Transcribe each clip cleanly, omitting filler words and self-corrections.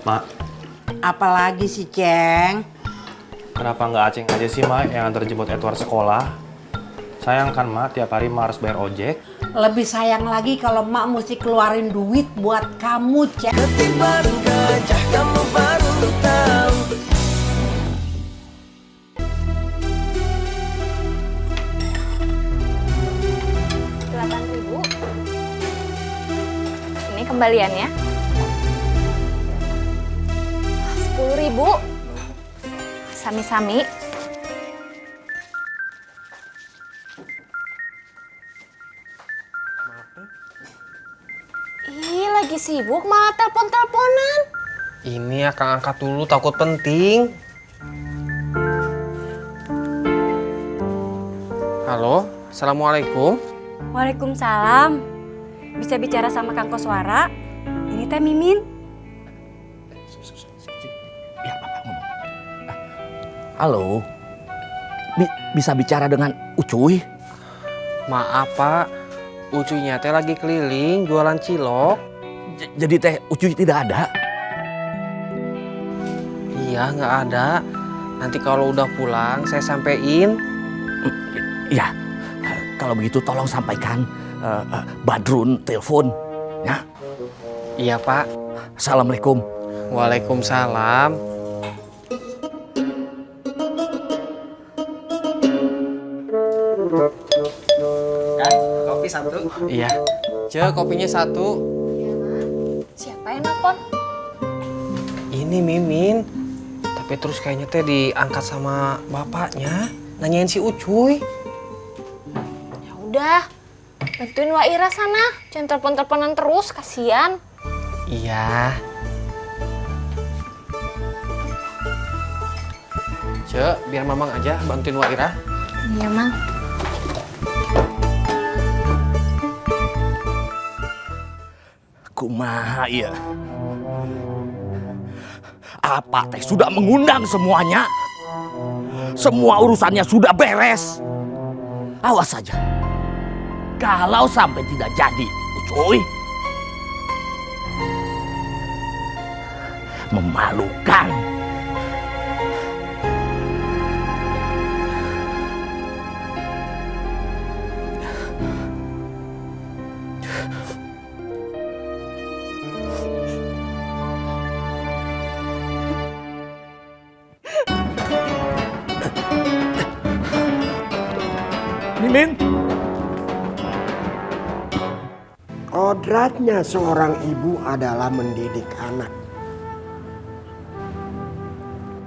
Mak, Apalagi sih, Ceng? kenapa nggak Aceng aja sih, Mak, yang antar jemput Edward sekolah? Sayang kan, Mak, tiap hari Mak harus bayar ojek. Lebih sayang lagi kalau mak mesti keluarin duit buat kamu, Ceng. Ketiban gajah kamu baru tahu. Rp8.000. Ini kembaliannya. 10.000. Sami-sami. Ih, lagi sibuk malah telepon-teleponan. Ini akang angkat dulu, takut penting. Halo, assalamualaikum. Waalaikumsalam. Bisa bicara sama Kang Koswara? Ini teh Mimin. Ya, Bapak ngomong. Halo, bisa bicara dengan Ucuy? Maaf Pak, Ucuйnya teh lagi keliling jualan cilok. Jadi teh Ucuy tidak ada? Iya, nggak ada. Nanti kalau udah pulang saya sampein. Ya, kalau begitu tolong sampaikan Badrun telepon. Ya. Iya Pak. Assalamualaikum. Waalaikumsalam. Kopi satu. Iya. Ce, kopinya satu. Siapa yang nelfon? Ini Mimin. Tapi terus kayaknya teh diangkat sama bapaknya. Nanyain si Ucuy. Ya udah, bantuin Waira sana. Jangan telepon-teleponan terus, kasihan. Iya. Ce, biar Mamang aja bantuin Waira. Iya, Mang. Kumaha ya? Apa teh sudah mengundang semuanya? Semua urusannya sudah beres. Awas saja. Kalau sampai tidak jadi, Ucuy. Memalukan. Mimin. Kodratnya seorang ibu adalah mendidik anak.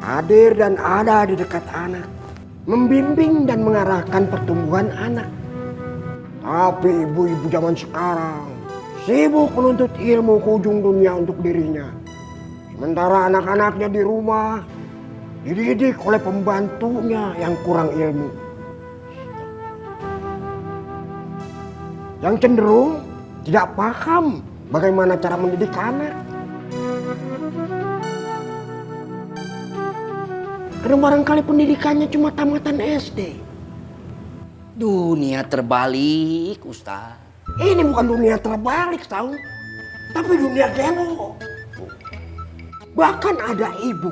Hadir dan ada di dekat anak. Membimbing dan mengarahkan pertumbuhan anak. Tapi ibu-ibu zaman sekarang sibuk menuntut ilmu ke ujung dunia untuk dirinya. Sementara anak-anaknya di rumah dididik oleh pembantunya yang kurang ilmu. Yang cenderung tidak paham bagaimana cara mendidik anak. Karena barangkali pendidikannya cuma tamatan SD. Dunia terbalik, Ustaz. Ini bukan dunia terbalik, tahu? Tapi dunia gelo. Bahkan ada ibu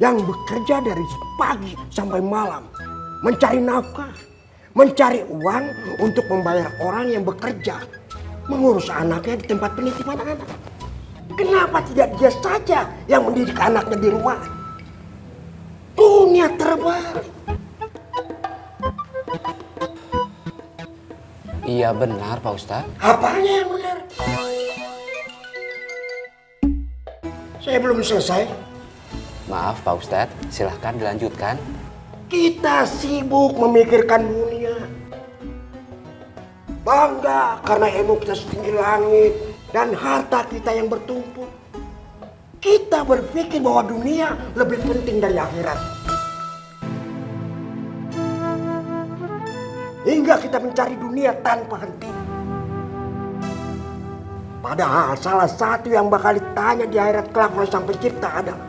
yang bekerja dari pagi sampai malam. Mencari nafkah. Mencari uang untuk membayar orang yang bekerja. Mengurus anaknya di tempat penitipan anak. Kenapa tidak dia saja yang mendidik anaknya di rumah? Dunia terbalik. Iya benar Pak Ustadz. Apanya yang benar? Saya belum selesai. Maaf Pak Ustadz, silahkan dilanjutkan. Kita sibuk memikirkan dunia. Bangga karena ilmu kita setinggi langit dan harta kita yang bertumpuk. Kita berpikir bahwa dunia lebih penting dari akhirat. Hingga kita mencari dunia tanpa henti. Padahal salah satu yang bakal ditanya di akhirat kelak oleh Sang Pencipta adalah,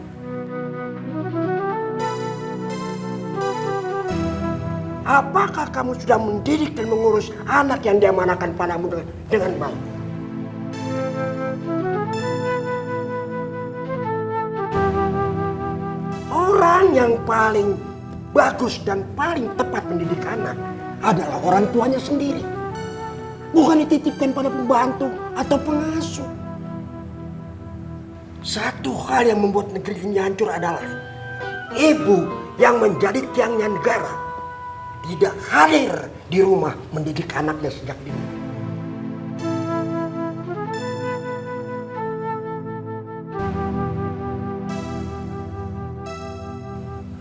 apakah kamu sudah mendidik dan mengurus anak yang diamanahkan padamu dengan baik? yang paling bagus dan paling tepat mendidik anak adalah orang tuanya sendiri. Bukan dititipkan pada pembantu atau pengasuh. Satu hal yang membuat negeri ini hancur adalah ibu yang menjadi tiangnya negara tidak hadir di rumah mendidik anaknya sejak dini.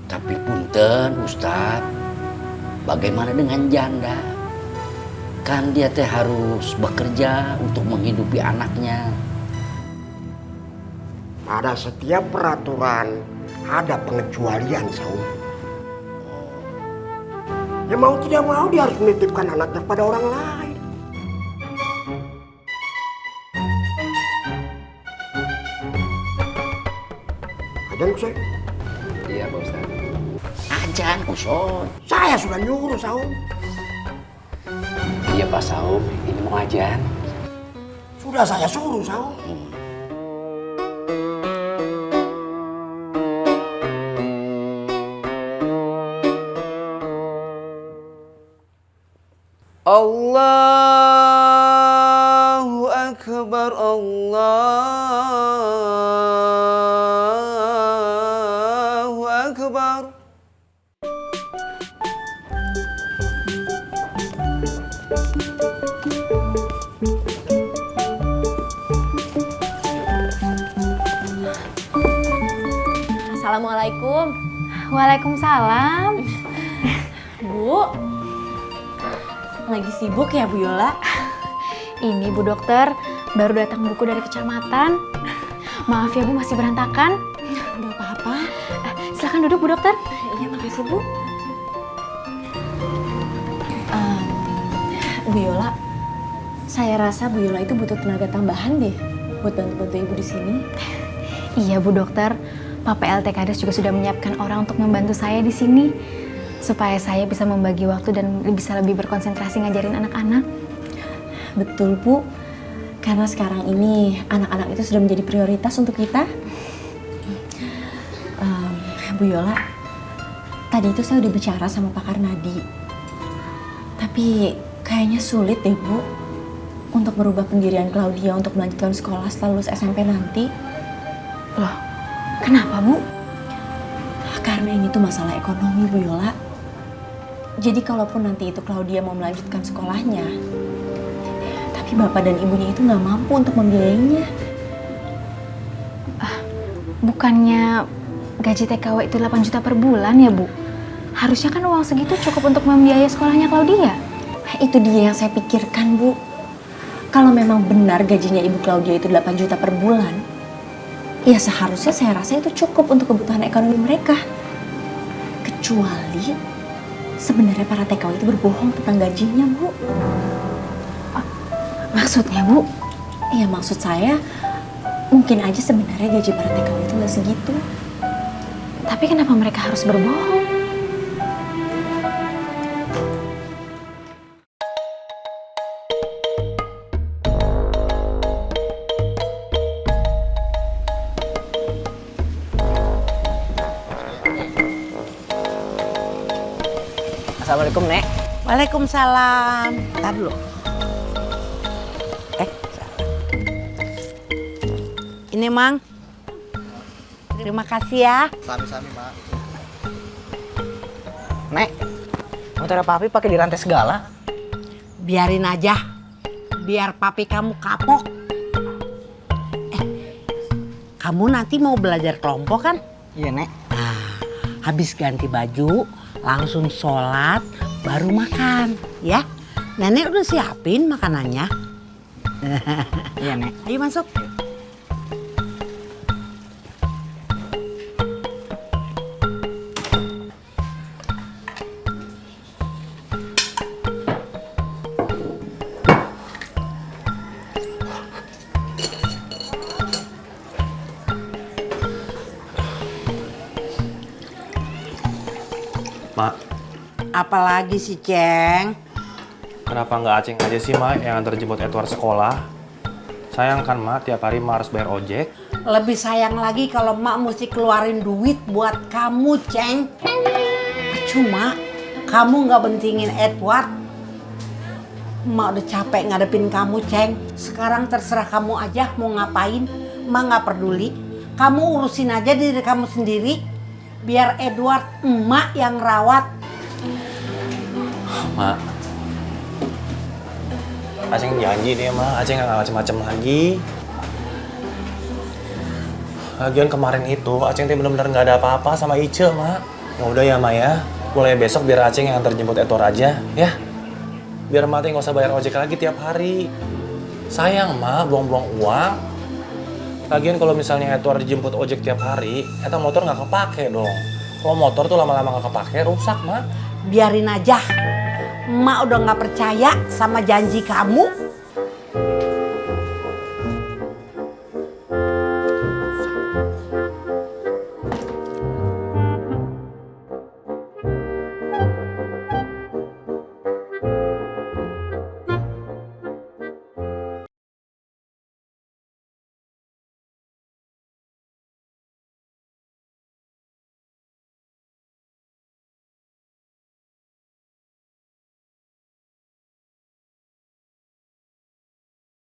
Tapi punten Ustadz, bagaimana dengan janda? Kan dia teh harus bekerja untuk menghidupi anaknya. Pada setiap peraturan ada pengecualian, Saum. Ya mau tidak mau dia harus menitipkan anaknya pada orang lain. Ajan Kusoi. Iya Pak Ustadz. Ajan Kusoi. Saya sudah nyuruh, Saum. Iya Pak Saum, ini mau ajan. Sudah saya suruh, Saum. Allahu Akbar, Allahu Akbar. Assalamualaikum. Waalaikumsalam. Bu, lagi sibuk ya Bu Yola? Ini Bu Dokter, baru datang buku dari kecamatan. Maaf ya Bu, masih berantakan. Gak apa-apa. Silakan duduk Bu Dokter. Iya, makasih Bu. Bu Yola, saya rasa Bu Yola itu butuh tenaga tambahan deh buat bantu-bantu Ibu di sini. Iya Bu Dokter, Pak PLT Kades juga sudah menyiapkan orang untuk membantu saya di sini supaya saya bisa membagi waktu dan bisa lebih berkonsentrasi ngajarin anak-anak. Betul Bu, karena sekarang ini anak-anak itu sudah menjadi prioritas untuk kita. Bu Yola, tadi itu saya udah bicara sama Pak Karnadi, tapi kayaknya sulit deh Bu untuk merubah pendirian Claudia untuk melanjutkan sekolah setelah lulus SMP nanti. Loh, kenapa Bu? Karena ini tuh masalah ekonomi Bu Yola. Jadi kalaupun nanti itu Claudia mau melanjutkan sekolahnya, tapi bapak dan ibunya itu nggak mampu untuk membiayainya. Bukannya gaji TKW itu 8 juta per bulan ya Bu? Harusnya kan uang segitu cukup untuk membiayai sekolahnya Claudia. Itu dia yang saya pikirkan Bu. Kalau memang benar gajinya Ibu Claudia itu 8 juta per bulan, ya seharusnya saya rasa itu cukup untuk kebutuhan ekonomi mereka. Kecuali sebenarnya para TKW itu berbohong tentang gajinya, Bu. Maksudnya Bu? Ya maksud saya, mungkin aja sebenarnya gaji para TKW itu nggak segitu. Tapi kenapa mereka harus berbohong? Assalamualaikum Nek. Waalaikumsalam. Ntar dulu. Ini Mang. Terima kasih ya. Sami-sami Mak. Nek, motor papi pakai dirantai segala. Biarin aja. Biar papi kamu kapok. Kamu nanti mau belajar kelompok kan? Iya Nek. Nah, habis ganti baju, langsung sholat, baru makan, ya. Nenek udah siapin makanannya. Iya Nek. Ayo masuk. Mak, Apalagi sih, Ceng? kenapa nggak Aceng aja sih, Mak, yang antar jemput Edward sekolah? Sayang kan, Mak, tiap hari Mak harus bayar ojek. Lebih sayang lagi kalau mak mesti keluarin duit buat kamu, Ceng. Cuma kamu nggak bentingin Edward. Mak udah capek ngadepin kamu, Ceng. Sekarang terserah kamu aja mau ngapain. Mak nggak peduli. Kamu urusin aja diri kamu sendiri. Biar Edward emak yang rawat. Mak, Aceng janji deh, Mak. Aceng nggak macem-macem lagi. Lagian kemarin itu Aceng tuh bener-bener nggak ada apa-apa sama Ice, Mak. Ya udah ya, Mak ya. Mulai besok biar Aceng yang antar jemput Edward aja, ya. Biar Mak nggak usah bayar ojek lagi tiap hari. Sayang, Mak, buang-buang uang. Lagian kalau misalnya Edward dijemput ojek tiap hari, eta motor nggak kepake dong. Kalau motor tuh lama-lama nggak kepake, rusak, Mak. Biarin aja. Emak udah nggak percaya sama janji kamu.